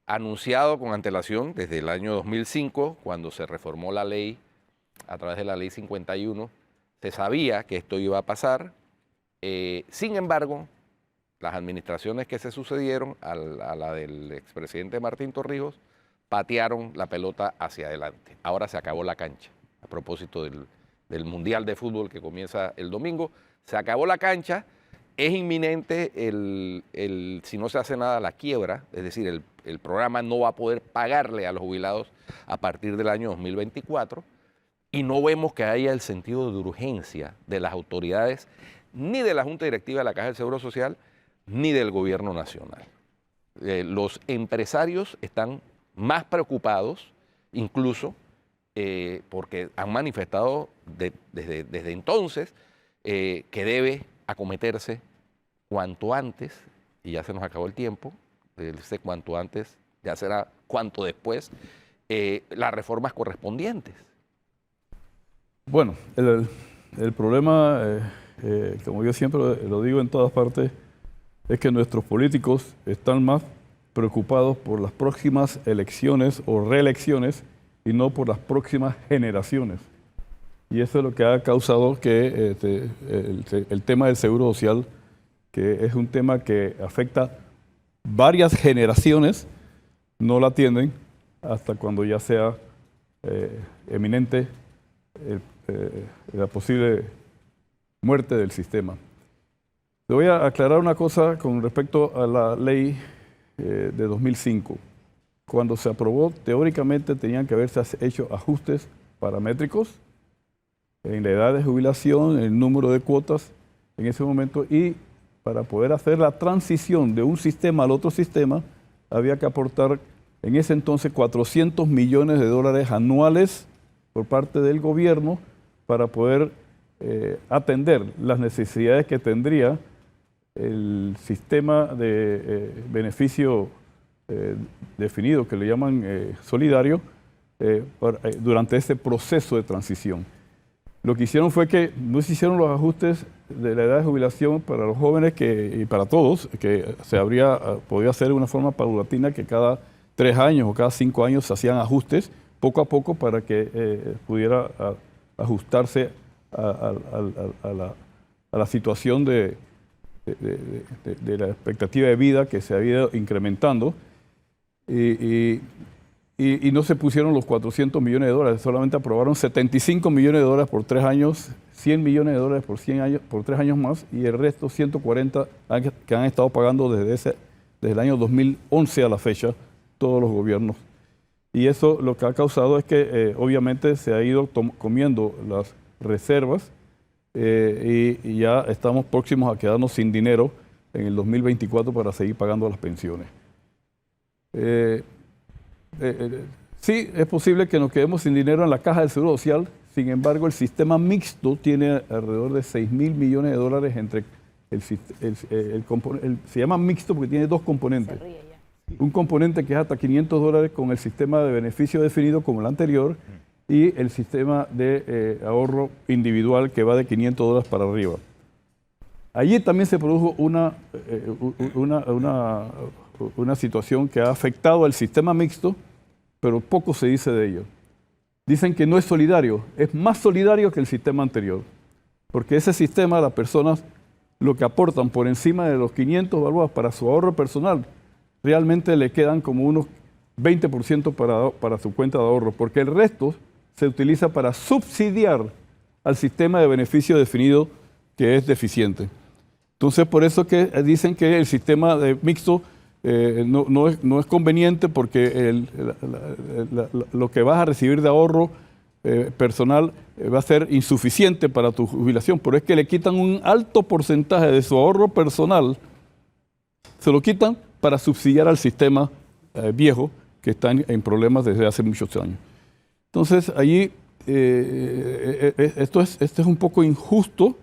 anunciado con antelación desde el año 2005, cuando se reformó la ley a través de la ley 51. Se sabía que esto iba a pasar. Sin embargo, las administraciones que se sucedieron a la del expresidente Martín Torrijos patearon la pelota hacia adelante. Ahora se acabó la cancha. A propósito del Mundial de Fútbol que comienza el domingo, se acabó la cancha, es inminente si no se hace nada, la quiebra, es decir, el programa no va a poder pagarle a los jubilados a partir del año 2024 y no vemos que haya el sentido de urgencia de las autoridades, ni de la Junta Directiva de la Caja del Seguro Social, ni del Gobierno Nacional. Los empresarios están más preocupados, incluso porque han manifestado desde entonces que debe acometerse cuanto antes, y ya se nos acabó el tiempo, ese cuanto antes ya será cuanto después, las reformas correspondientes. Bueno, el problema, como yo siempre lo digo en todas partes, es que nuestros políticos están más preocupados por las próximas elecciones o reelecciones y no por las próximas generaciones. Y eso es lo que ha causado que el tema del seguro social, que es un tema que afecta varias generaciones, no la atienden hasta cuando ya sea eminente la posible muerte del sistema. Le voy a aclarar una cosa con respecto a la ley de 2005. Cuando se aprobó, teóricamente tenían que haberse hecho ajustes paramétricos en la edad de jubilación, en el número de cuotas en ese momento, y para poder hacer la transición de un sistema al otro sistema, había que aportar en ese entonces 400 millones de dólares anuales por parte del gobierno para poder atender las necesidades que tendría el sistema de beneficio definido, que le llaman solidario, durante ese proceso de transición. Lo que hicieron fue que no se hicieron los ajustes de la edad de jubilación para los jóvenes y para todos, que se podía hacer de una forma paulatina, que cada 3 años o cada 5 años se hacían ajustes poco a poco para que pudiera ajustarse a la situación de la expectativa de vida que se había ido incrementando. Y no se pusieron los 400 millones de dólares, solamente aprobaron 75 millones de dólares por 3 años, 100 millones de dólares por 100 años, por 3 años más, y el resto 140 que han estado pagando desde el año 2011 a la fecha todos los gobiernos. Y eso lo que ha causado es que obviamente se ha ido comiendo las reservas y ya estamos próximos a quedarnos sin dinero en el 2024 para seguir pagando las pensiones. Sí, es posible que nos quedemos sin dinero en la Caja del Seguro Social. Sin embargo, el sistema mixto tiene alrededor de 6.000 millones de dólares entre se llama mixto porque tiene 2 componentes. Un componente que es hasta 500 dólares con el sistema de beneficio definido como el anterior y el sistema de ahorro individual que va de 500 dólares para arriba. Allí también se produjo una situación que ha afectado al sistema mixto, pero poco se dice de ello. Dicen que no es solidario, es más solidario que el sistema anterior, porque ese sistema, las personas lo que aportan por encima de los 500 balboas para su ahorro personal, realmente le quedan como unos 20% para su cuenta de ahorro, porque el resto se utiliza para subsidiar al sistema de beneficio definido que es deficiente. Entonces, por eso que dicen que el sistema de mixto no es conveniente, porque lo que vas a recibir de ahorro personal va a ser insuficiente para tu jubilación, pero es que le quitan un alto porcentaje de su ahorro personal, se lo quitan para subsidiar al sistema viejo que está en problemas desde hace muchos años. Entonces, allí esto es un poco injusto,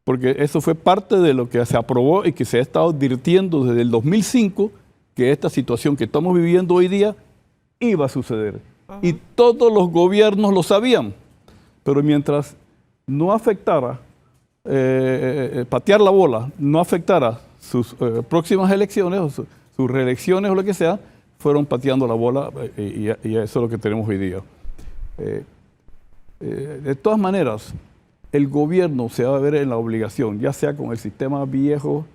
porque eso fue parte de lo que se aprobó y que se ha estado advirtiendo desde el 2005, que esta situación que estamos viviendo hoy día iba a suceder. Y todos los gobiernos lo sabían, pero mientras no afectara, patear la bola, no afectara sus próximas elecciones, o sus reelecciones o lo que sea, fueron pateando la bola y eso es lo que tenemos hoy día. De todas maneras, el gobierno se va a ver en la obligación, ya sea con el sistema viejo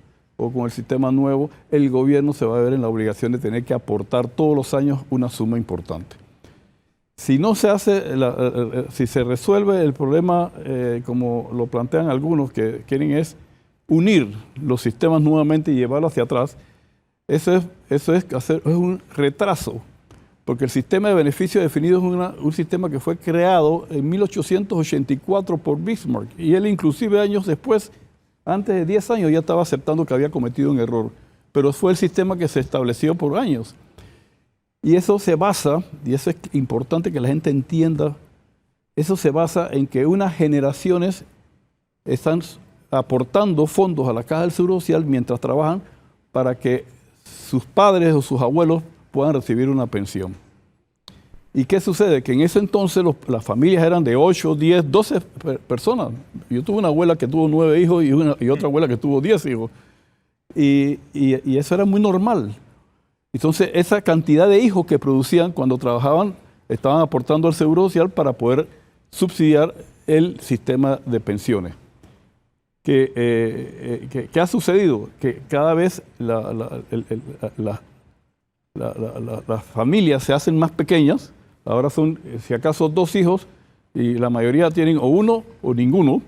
o con el sistema nuevo, el gobierno se va a ver en la obligación de tener que aportar todos los años una suma importante. Si no se hace, si se resuelve el problema como lo plantean algunos que quieren es unir los sistemas nuevamente y llevarlo hacia atrás, eso es un retraso, porque el sistema de beneficios definido es un sistema que fue creado en 1884 por Bismarck, y él inclusive años después, antes de 10 años, ya estaba aceptando que había cometido un error, pero fue el sistema que se estableció por años. Y eso se basa, y eso es importante que la gente entienda, eso se basa en que unas generaciones están aportando fondos a la Caja del Seguro Social mientras trabajan para que sus padres o sus abuelos puedan recibir una pensión. ¿Y qué sucede? Que en ese entonces las familias eran de 8, 10, 12 personas. Yo tuve una abuela que tuvo 9 hijos y otra abuela que tuvo 10 hijos. Y eso era muy normal. Entonces, esa cantidad de hijos que producían cuando trabajaban, estaban aportando al Seguro Social para poder subsidiar el sistema de pensiones. ¿Qué ha sucedido? Que cada vez las familias se hacen más pequeñas. Ahora son, si acaso, 2 hijos, y la mayoría tienen o uno o ninguno.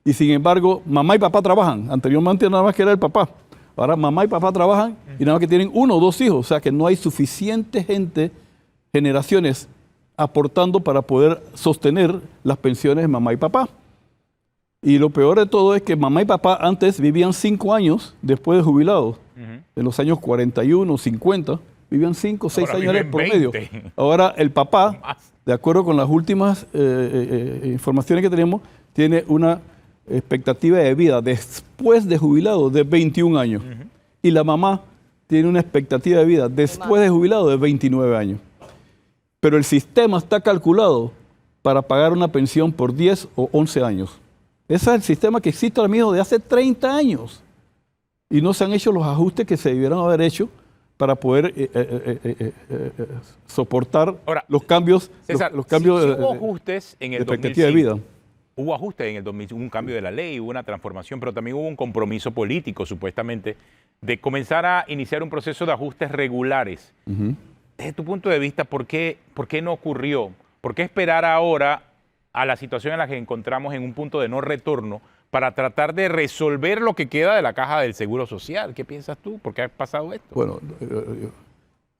Y sin embargo, mamá y papá trabajan. Anteriormente nada más que era el papá. Ahora mamá y papá trabajan y nada más que tienen 1 o 2 hijos. O sea que no hay suficiente gente, generaciones, aportando para poder sostener las pensiones de mamá y papá. Y lo peor de todo es que mamá y papá antes vivían 5 años después de jubilados. En los años 41, 50, vivían 5 o 6 años en promedio. Ahora el papá, de acuerdo con las últimas informaciones que tenemos, tiene una expectativa de vida después de jubilado de 21 años. Y la mamá tiene una expectativa de vida después de jubilado de 29 años. Pero el sistema está calculado para pagar una pensión por 10 o 11 años. Ese es el sistema que existe ahora mismo de hace 30 años. Y no se han hecho los ajustes que se debieron haber hecho para poder soportar ahora, los cambios, César, los cambios hubo ajustes en el de expectativa de vida. Hubo ajustes en el 2000, hubo un cambio de la ley, hubo una transformación, pero también hubo un compromiso político, supuestamente, de comenzar a iniciar un proceso de ajustes regulares. Desde tu punto de vista, ¿por qué no ocurrió? ¿Por qué esperar ahora a la situación en la que encontramos en un punto de no retorno para tratar de resolver lo que queda de la Caja del Seguro Social? ¿Qué piensas tú? ¿Por qué ha pasado esto? Bueno,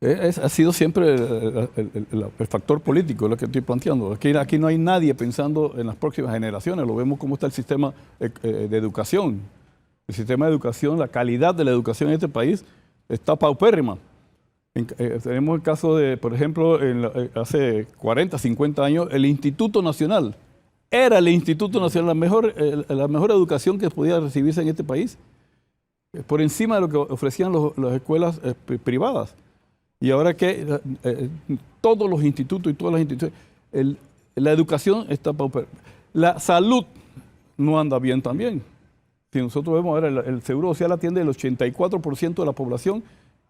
ha sido siempre el factor político lo que estoy planteando. Aquí no hay nadie pensando en las próximas generaciones. Lo vemos cómo está el sistema de educación. El sistema de educación, la calidad de la educación en este país está paupérrima. Tenemos el caso de, por ejemplo, hace 40, 50 años, el Instituto Nacional. Era el Instituto Nacional la mejor educación que podía recibirse en este país, por encima de lo que ofrecían las escuelas privadas. Y ahora que todos los institutos y todas las instituciones, la educación está paupérrima. La salud no anda bien también. Si nosotros vemos ahora, el Seguro Social atiende el 84% de la población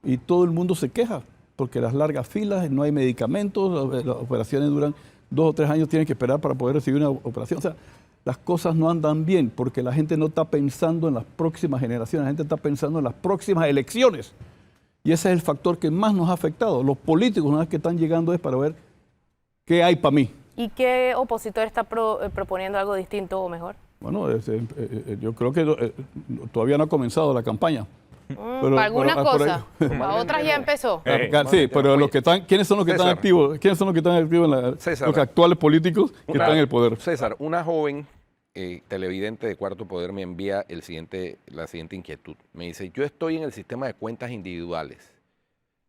y todo el mundo se queja porque las largas filas, no hay medicamentos, las operaciones duran 2 o 3 años, tienen que esperar para poder recibir una operación. O sea, las cosas no andan bien porque la gente no está pensando en las próximas generaciones, la gente está pensando en las próximas elecciones. Y ese es el factor que más nos ha afectado. Los políticos, una vez que están llegando, es para ver qué hay para mí. ¿Y qué opositor está proponiendo algo distinto o mejor? Bueno, yo creo que todavía no ha comenzado la campaña. Para algunas cosas, para otras ya empezó. Sí, pero los que están, ¿quiénes son los que están activos? ¿Quiénes son los que están activos los actuales políticos que están en el poder? César, una joven televidente de Cuarto Poder me envía la siguiente inquietud. Me dice, yo estoy en el sistema de cuentas individuales.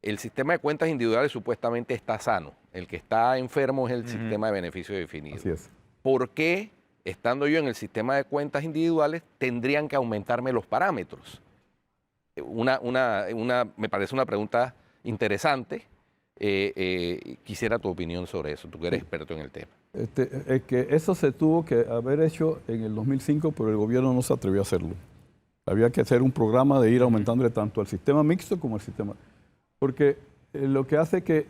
El sistema de cuentas individuales supuestamente está sano. El que está enfermo es el sistema de beneficio definido. Así es. ¿Por qué, estando yo en el sistema de cuentas individuales, tendrían que aumentarme los parámetros? Me parece una pregunta interesante. Quisiera tu opinión sobre eso, tú que eres experto en el tema. Es que eso se tuvo que haber hecho en el 2005, pero el gobierno no se atrevió a hacerlo. Había que hacer un programa de ir aumentándole tanto al sistema mixto como al sistema. Porque lo que hace que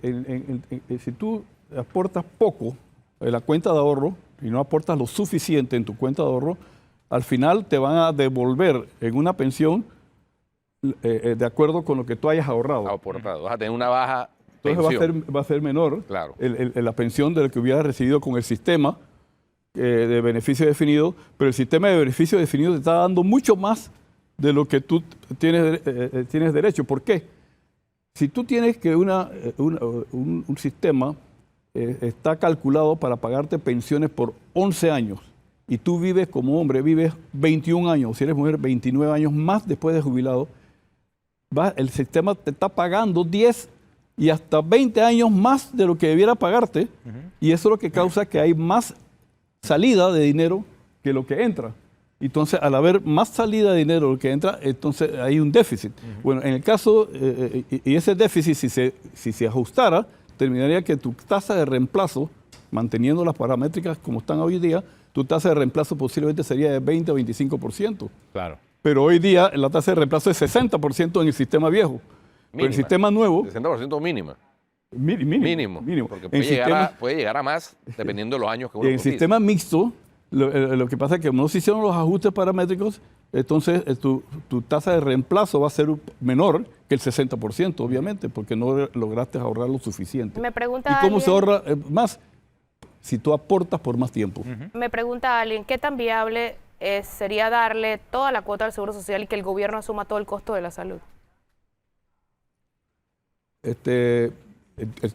si tú aportas poco en la cuenta de ahorro y no aportas lo suficiente en tu cuenta de ahorro, al final te van a devolver en una pensión de acuerdo con lo que tú hayas ahorrado. Aportado. Vas a tener una baja Entonces pensión. va a ser menor Claro. la pensión de lo que hubieras recibido con el sistema de beneficio definido, pero el sistema de beneficio definido te está dando mucho más de lo que tú tienes derecho. ¿Por qué? Si tú tienes que un sistema está calculado para pagarte pensiones por 11 años y tú vives como hombre, vives 21 años, si eres mujer 29 años más después de jubilado, el sistema te está pagando 10 y hasta 20 años más de lo que debiera pagarte, y eso es lo que causa que hay más salida de dinero que lo que entra. Entonces, al haber más salida de dinero de lo que entra, entonces hay un déficit. Bueno, en el caso, y ese déficit, si se ajustara, terminaría que tu tasa de reemplazo, manteniendo las paramétricas como están hoy día, tu tasa de reemplazo posiblemente sería de 20 o 25%. Claro. Pero hoy día la tasa de reemplazo es 60% en el sistema viejo. Pero el sistema nuevo... 60% mínima. Mínimo. Porque puede llegar a más dependiendo de los años que uno En el cotice. sistema mixto, lo que pasa es que no se hicieron los ajustes paramétricos, entonces tu tasa de reemplazo va a ser menor que el 60%, obviamente, porque no lograste ahorrar lo suficiente. Me pregunta ¿Y cómo se alguien- ahorra más? Si tú aportas por más tiempo. Me pregunta alguien, ¿qué tan viable sería darle toda la cuota al Seguro Social y que el gobierno asuma todo el costo de la salud?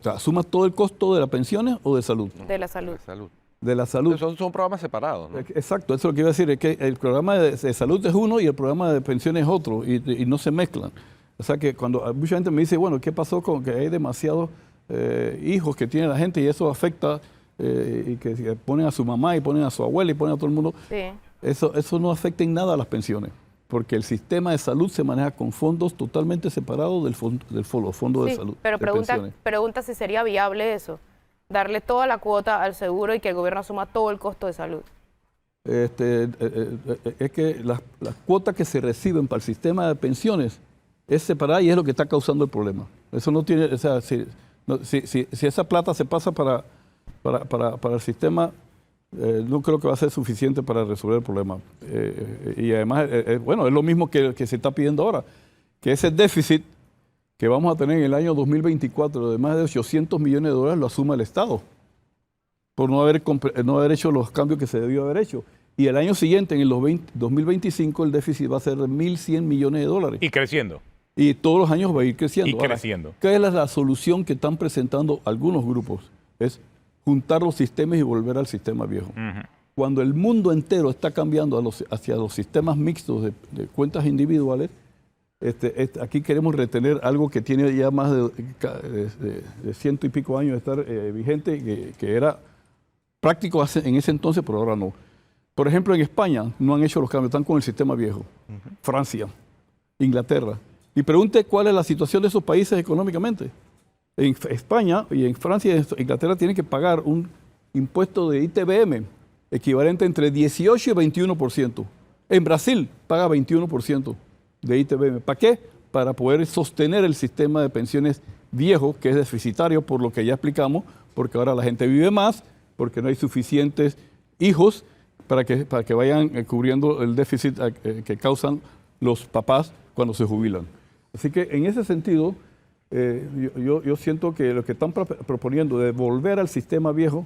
¿Asumas todo el costo de las pensiones o de salud? De la salud. Salud. De la salud. Son programas separados, ¿no? Exacto, eso es lo que iba a decir, es que el programa de salud es uno y el programa de pensiones es otro, y no se mezclan. O sea que cuando mucha gente me dice, bueno, ¿qué pasó con que hay demasiados hijos que tiene la gente y eso afecta, y que ponen a su mamá y ponen a su abuela y ponen a todo el mundo? Sí. Eso no afecta en nada a las pensiones, porque el sistema de salud se maneja con fondos totalmente separados del fondo de Sí, salud. pero de pensiones. pregunta si sería viable eso, darle toda la cuota al seguro y que el gobierno asuma todo el costo de salud. Es que las cuotas que se reciben para el sistema de pensiones es separada y es lo que está causando el problema. Eso no tiene, o sea, si esa plata se pasa para el sistema, no creo que va a ser suficiente para resolver el problema. Y además, bueno, es lo mismo que se está pidiendo ahora, que ese déficit que vamos a tener en el año 2024 de más de 800 millones de dólares lo asuma el Estado por no haber hecho los cambios que se debió haber hecho. Y el año siguiente, en el 2025, el déficit va a ser de 1.100 millones de dólares. Y creciendo. Y todos los años va a ir creciendo. Y creciendo. ¿Qué es la solución que están presentando algunos grupos? Es juntar los sistemas y volver al sistema viejo. Cuando el mundo entero está cambiando hacia los sistemas mixtos de cuentas individuales, aquí queremos retener algo que tiene ya más de 100 y pico años de estar vigente, que era práctico en ese entonces, pero ahora no. Por ejemplo, en España no han hecho los cambios, están con el sistema viejo. Francia, Inglaterra. Y pregunte cuál es la situación de esos países económicamente. En España y en Francia y en Inglaterra tienen que pagar un impuesto de ITBM equivalente entre 18 y 21%. En Brasil paga 21% de ITBM. ¿Para qué? Para poder sostener el sistema de pensiones viejo, que es deficitario por lo que ya explicamos, porque ahora la gente vive más, porque no hay suficientes hijos para que vayan cubriendo el déficit que causan los papás cuando se jubilan. Así que en ese sentido, yo siento que lo que están proponiendo de volver al sistema viejo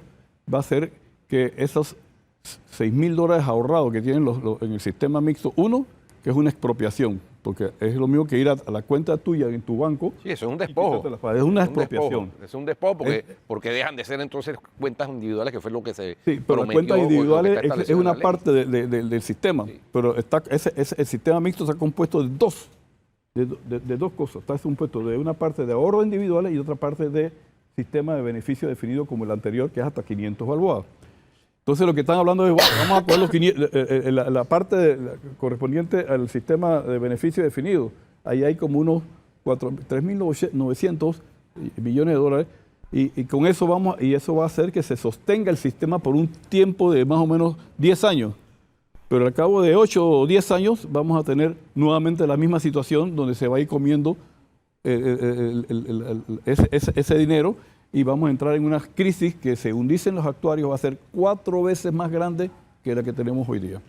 va a hacer que esos $6,000 ahorrados que tienen en el sistema mixto, uno, que es una expropiación, porque es lo mismo que ir a la cuenta tuya en tu banco. Sí, eso es un despojo. Es una expropiación. Es un despojo porque dejan de ser entonces cuentas individuales, que fue lo que se Sí, pero las prometió, cuentas o lo que individuales está es establecido en una la ley. parte del sistema, Sí. pero el sistema mixto está compuesto de dos cosas. Está compuesto de una parte de ahorros individuales y otra parte de sistema de beneficio definido como el anterior, que es hasta 500 balboas. Entonces lo que están hablando es, bueno, vamos a poner los 500, la parte correspondiente al sistema de beneficio definido. Ahí hay como unos 3.900 millones de dólares y con eso eso va a hacer que se sostenga el sistema por un tiempo de más o menos 10 años. Pero al cabo de 8 o 10 años vamos a tener nuevamente la misma situación donde se va a ir comiendo ese dinero y vamos a entrar en una crisis que, según dicen los actuarios, va a ser 4 veces más grande que la que tenemos hoy día.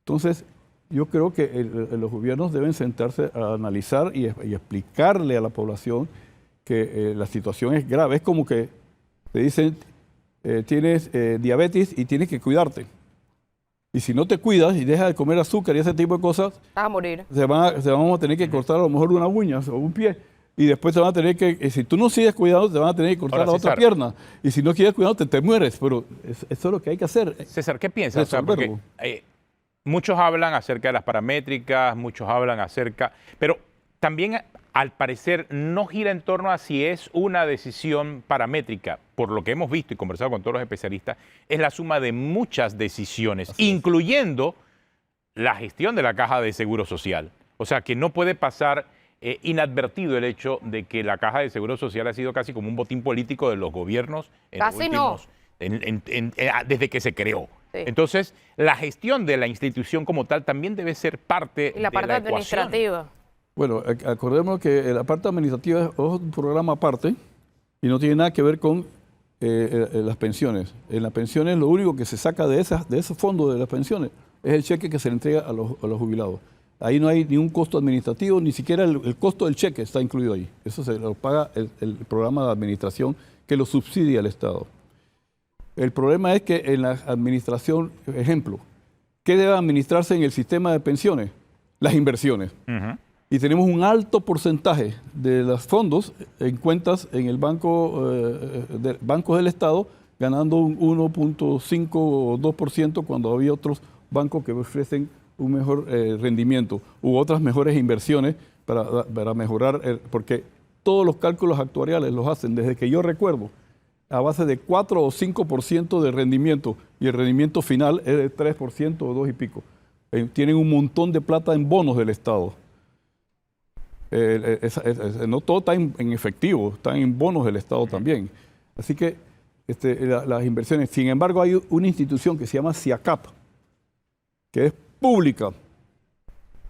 Entonces, yo creo que los gobiernos deben sentarse a analizar y explicarle a la población que la situación es grave. Es como que te dicen, tienes diabetes y tienes que cuidarte. Y si no te cuidas y dejas de comer azúcar y ese tipo de cosas, Vas a morir. vamos a tener que cortar a lo mejor una uña o un pie. Y después te van a tener que, si tú no sigues cuidando, te van a tener que cortar Ahora, la otra César, pierna. Y si no quieres cuidado, te mueres. Pero eso es lo que hay que hacer. César, ¿qué piensas? O sea, porque, muchos hablan acerca de las paramétricas, muchos hablan acerca, pero también al parecer no gira en torno a si es una decisión paramétrica. Por lo que hemos visto y conversado con todos los especialistas, es la suma de muchas decisiones, incluyendo la gestión de la Caja de Seguro Social. O sea, que no puede pasar inadvertido el hecho de que la Caja de Seguro Social ha sido casi como un botín político de los gobiernos en los Casi no. últimos, desde que se creó. Sí. Entonces, la gestión de la institución como tal también debe ser parte Y la parte de la ecuación. administrativa. Bueno, acordemos que la parte administrativa es un programa aparte y no tiene nada que ver con las pensiones. En las pensiones lo único que se saca de esos fondos de las pensiones es el cheque que se le entrega a los jubilados. Ahí no hay ni un costo administrativo, ni siquiera el costo del cheque está incluido ahí. Eso se lo paga el programa de administración que lo subsidia el Estado. El problema es que en la administración, ejemplo, ¿qué debe administrarse en el sistema de pensiones? Las inversiones. Y tenemos un alto porcentaje de los fondos en cuentas en el bancos del Estado, ganando un 1.5 o 2% cuando había otros bancos que ofrecen un mejor rendimiento u otras mejores inversiones para mejorar, porque todos los cálculos actuariales los hacen desde que yo recuerdo a base de 4 o 5% de rendimiento y el rendimiento final es de 3% o 2 y pico. Tienen un montón de plata en bonos del Estado. No todo está en efectivo, están en bonos del Estado también. Así que las inversiones, sin embargo, hay una institución que se llama CIACAP, que es pública,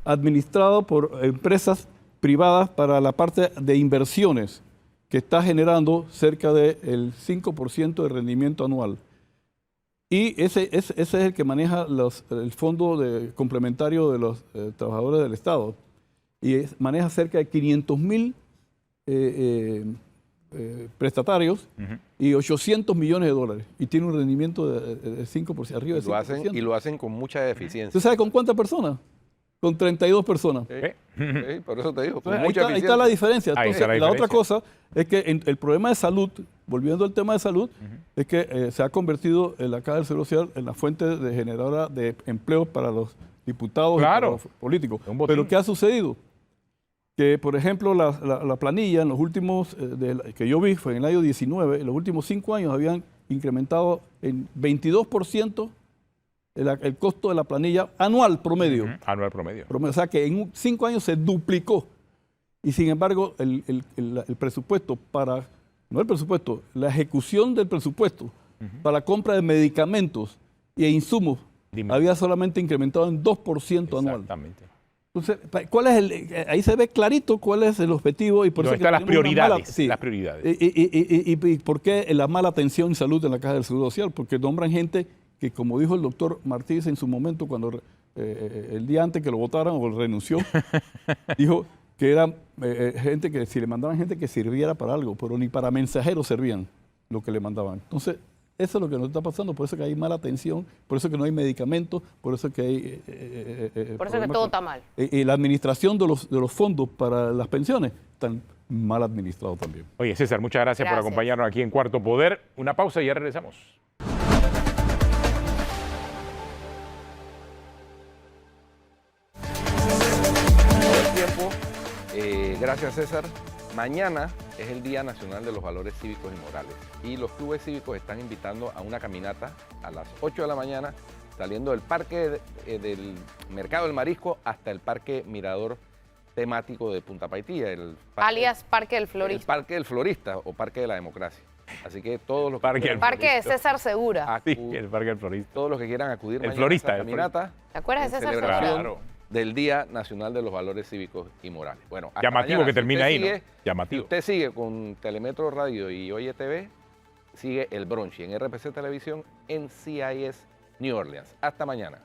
administrada por empresas privadas para la parte de inversiones, que está generando cerca del 5% de rendimiento anual. Y ese es el que maneja el fondo complementario de los trabajadores del Estado. Y maneja cerca de 500.000 prestatarios y 800 millones de dólares. Y tiene un rendimiento de 5%, arriba de 5%. Y lo hacen con mucha eficiencia. ¿Tú sabes con cuántas personas? Con 32 personas. Por eso te digo, con Entonces, mucha ahí está la diferencia. Ahí Entonces, está la la otra diferencia. cosa es que el problema de salud, volviendo al tema de salud, es que se ha convertido en la Caja del Seguro Social en la fuente generadora de empleo para los diputados y para los políticos. Pero ¿qué ha sucedido? Que, por ejemplo, la planilla en los últimos, que yo vi, fue en el año 19, en los últimos 5 años habían incrementado en 22% el costo de la planilla anual promedio. Anual promedio. O sea que en 5 años se duplicó. Y sin embargo, el presupuesto la ejecución del presupuesto para la compra de medicamentos e insumos había solamente incrementado en 2% anual. Exactamente. Entonces, ahí se ve clarito cuál es el objetivo y por eso están las tenemos una prioridades. Las prioridades. Y por qué la mala atención en salud en la Caja del Seguro Social, porque nombran gente que, como dijo el doctor Martínez en su momento, cuando el día antes que lo votaran o renunció, dijo que era gente que si le mandaban gente que sirviera para algo, pero ni para mensajeros servían lo que le mandaban. Entonces, eso es lo que nos está pasando, por eso que hay mala atención, por eso que no hay medicamentos, por eso que hay... Por eso que todo está mal. Y la administración de los fondos para las pensiones están mal administrados también. Oye, César, muchas gracias por acompañarnos aquí en Cuarto Poder. Una pausa y ya regresamos. Gracias, César. Mañana es el Día Nacional de los Valores Cívicos y Morales y los clubes cívicos están invitando a una caminata a las 8 de la mañana saliendo del parque del Mercado del Marisco hasta el Parque Mirador temático de Punta Paitilla, alias Parque del Florista. El Parque del Florista o Parque de la Democracia. Así que todos los Parque de César Segura. Sí, el Parque del Florista. Todos los que quieran acudir el mañana Florista, a esta caminata. ¿Te acuerdas de César Segura? Claro. Del Día Nacional de los Valores Cívicos y Morales. Bueno, llamativo mañana, que termina ahí, sigue, ¿no? Llamativo. Si usted sigue con Telemetro Radio y Oye TV, sigue el brunch en RPC Televisión en CIS New Orleans. Hasta mañana.